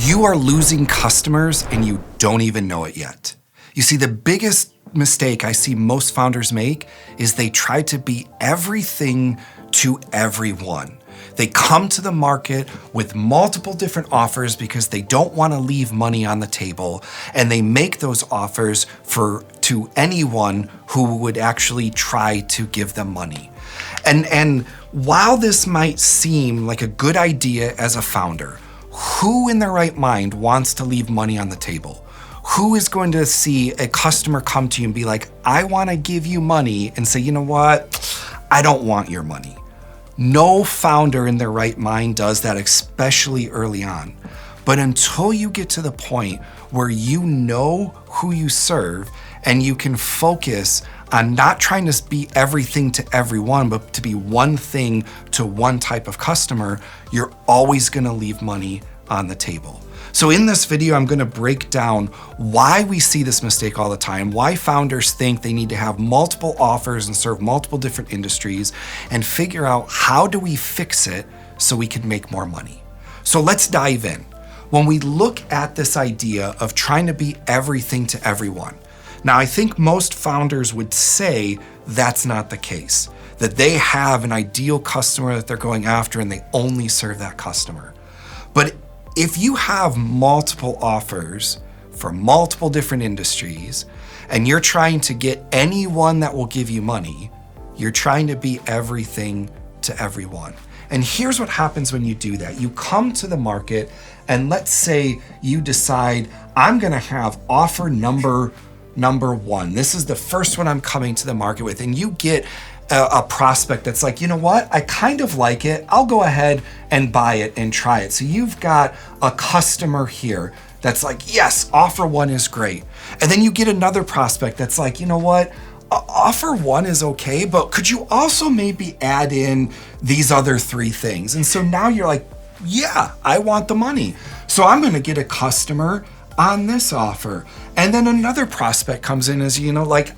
You are losing customers and you don't even know it yet. You see, the biggest mistake I see most founders make is they try to be everything to everyone. They come to the market with multiple different offers because they don't want to leave money on the table, and they make those offers to anyone who would actually try to give them money. And while this might seem like a good idea as a founder, who in their right mind wants to leave money on the table? Who is going to see a customer come to you and be like, I want to give you money, and say, you know what? I don't want your money. No founder in their right mind does that, especially early on. But until you get to the point where you know who you serve and you can focus on not trying to be everything to everyone, but to be one thing to one type of customer, you're always gonna leave money on the table. So in this video, I'm gonna break down why we see this mistake all the time, why founders think they need to have multiple offers and serve multiple different industries, and figure out how do we fix it so we can make more money. So let's dive in. When we look at this idea of trying to be everything to everyone, now, I think most founders would say that's not the case, that they have an ideal customer that they're going after and they only serve that customer. But if you have multiple offers for multiple different industries and you're trying to get anyone that will give you money, you're trying to be everything to everyone. And here's what happens when you do that. You come to the market and let's say you decide, I'm gonna have offer number one. This is the first one I'm coming to the market with, and you get a prospect that's like, you know what? I kind of like it. I'll go ahead and buy it and try it. So you've got a customer here that's like, yes, offer one is great. And then you get another prospect that's like, you know what? Offer one is okay, but could you also maybe add in these other three things? And so now you're like, yeah, I want the money. So I'm gonna get a customer on this offer. And then another prospect comes in as, you know, like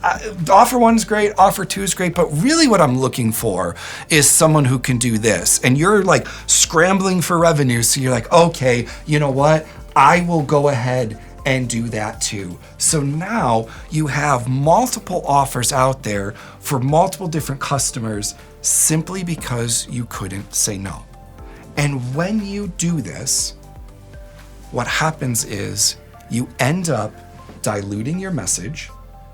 offer one's great, offer two is great, but really what I'm looking for is someone who can do this. And you're like scrambling for revenue. So you're like, okay, you know what? I will go ahead and do that too. So now you have multiple offers out there for multiple different customers simply because you couldn't say no. And when you do this, what happens is you end up diluting your message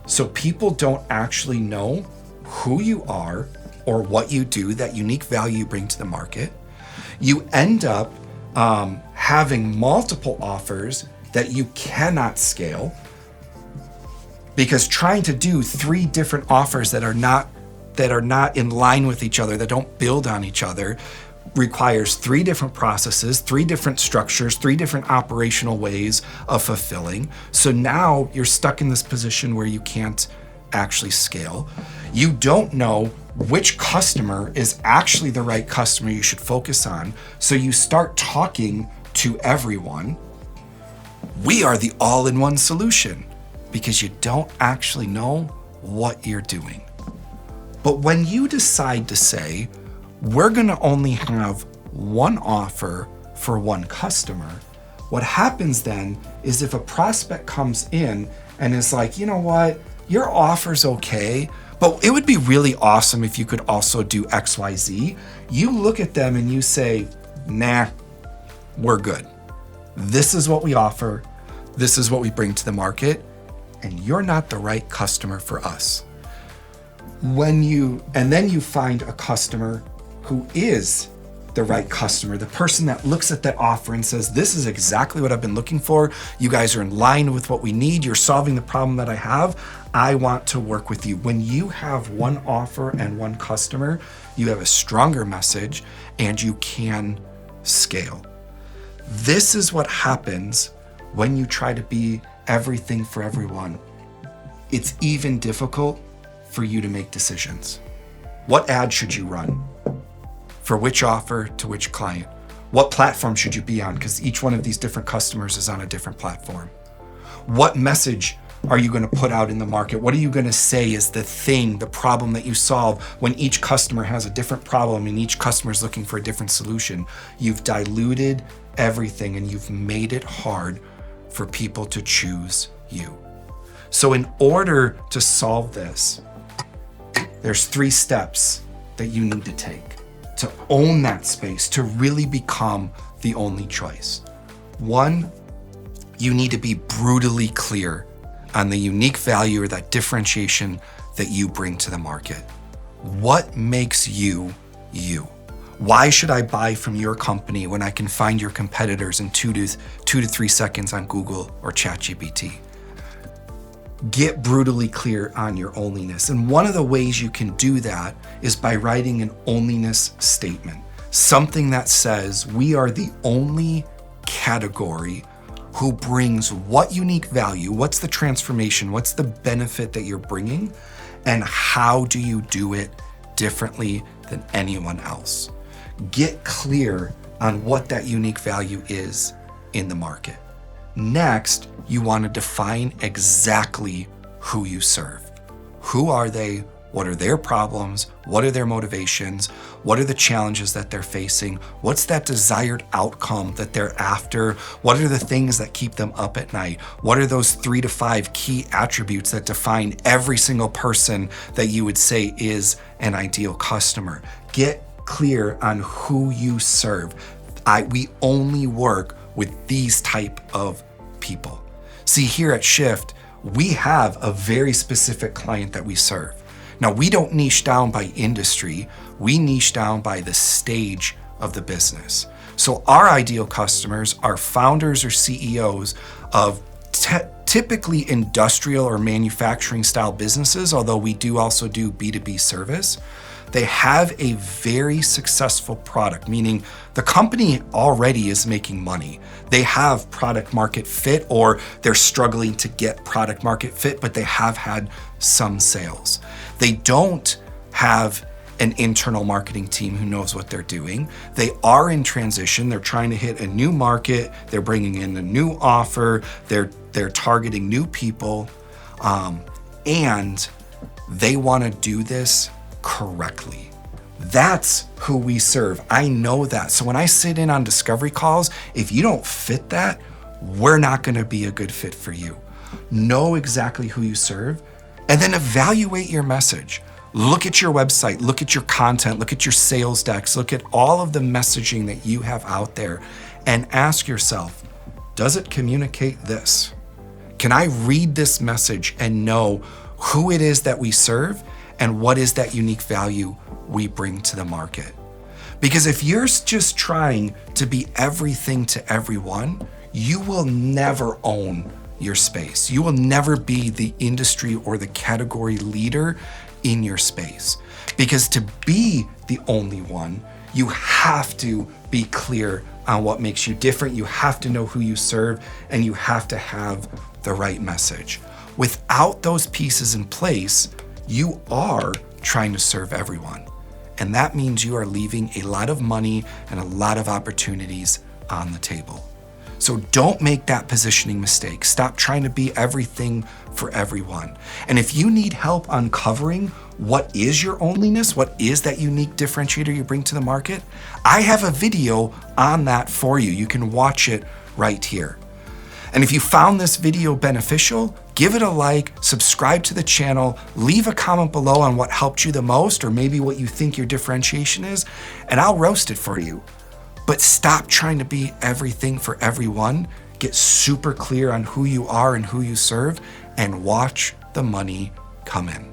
so people don't actually know who you are or what you do, that unique value you bring to the market. You end up having multiple offers that you cannot scale, because trying to do three different offers that are not in line with each other, that don't build on each other, requires three different processes, three different structures, three different operational ways of fulfilling. So now you're stuck in this position where you can't actually scale. You don't know which customer is actually the right customer you should focus on. So you start talking to everyone. We are the all-in-one solution, because you don't actually know what you're doing. But when you decide to say, we're gonna only have one offer for one customer, what happens then is if a prospect comes in and is like, you know what, your offer's okay, but it would be really awesome if you could also do XYZ. You look at them and you say, nah, we're good. This is what we offer. This is what we bring to the market, and you're not the right customer for us. Then you find a customer who is the right customer, the person that looks at that offer and says, this is exactly what I've been looking for. You guys are in line with what we need. You're solving the problem that I have. I want to work with you. When you have one offer and one customer, you have a stronger message and you can scale. This is what happens when you try to be everything for everyone. It's even difficult for you to make decisions. What ad should you run? For which offer to which client? What platform should you be on? Because each one of these different customers is on a different platform. What message are you going to put out in the market? What are you going to say is the thing, the problem that you solve when each customer has a different problem and each customer is looking for a different solution? You've diluted everything, and you've made it hard for people to choose you. So in order to solve this, there's 3 steps that you need to take to own that space, to really become the only choice. 1, you need to be brutally clear on the unique value or that differentiation that you bring to the market. What makes you, you? Why should I buy from your company when I can find your competitors in 2 to 3 seconds on Google or ChatGPT? Get brutally clear on your onlyness. And one of the ways you can do that is by writing an onlyness statement, something that says we are the only category who brings what unique value, what's the transformation, what's the benefit that you're bringing, and how do you do it differently than anyone else? Get clear on what that unique value is in the market. Next, you want to define exactly who you serve. Who are they? What are their problems? What are their motivations? What are the challenges that they're facing? What's that desired outcome that they're after? What are the things that keep them up at night? What are those 3 to 5 key attributes that define every single person that you would say is an ideal customer? Get clear on who you serve. We only work with these type of people. See, here at Shift, we have a very specific client that we serve. Now, we don't niche down by industry, we niche down by the stage of the business. So our ideal customers are founders or CEOs of typically industrial or manufacturing style businesses, although we do also do B2B service. They have a very successful product, meaning the company already is making money. They have product market fit, or they're struggling to get product market fit, but they have had some sales. They don't have an internal marketing team who knows what they're doing. They are in transition. They're trying to hit a new market. They're bringing in a new offer. They're targeting new people, and they want to do this correctly. That's who we serve. I know that. So when I sit in on discovery calls, if you don't fit that, we're not going to be a good fit for you. Know exactly who you serve, and then evaluate your message. Look at your website, look at your content, look at your sales decks, look at all of the messaging that you have out there, and ask yourself, does it communicate this? Can I read this message and know who it is that we serve and what is that unique value we bring to the market? Because if you're just trying to be everything to everyone, you will never own your space. You will never be the industry or the category leader in your space. Because to be the only one, you have to be clear on what makes you different. You have to know who you serve, and you have to have the right message. Without those pieces in place, you are trying to serve everyone. And that means you are leaving a lot of money and a lot of opportunities on the table. So don't make that positioning mistake. Stop trying to be everything for everyone. And if you need help uncovering what is your onlyness, what is that unique differentiator you bring to the market, I have a video on that for you. You can watch it right here. And if you found this video beneficial, give it a like, subscribe to the channel, leave a comment below on what helped you the most, or maybe what you think your differentiation is, and I'll roast it for you. But stop trying to be everything for everyone. Get super clear on who you are and who you serve, and watch the money come in.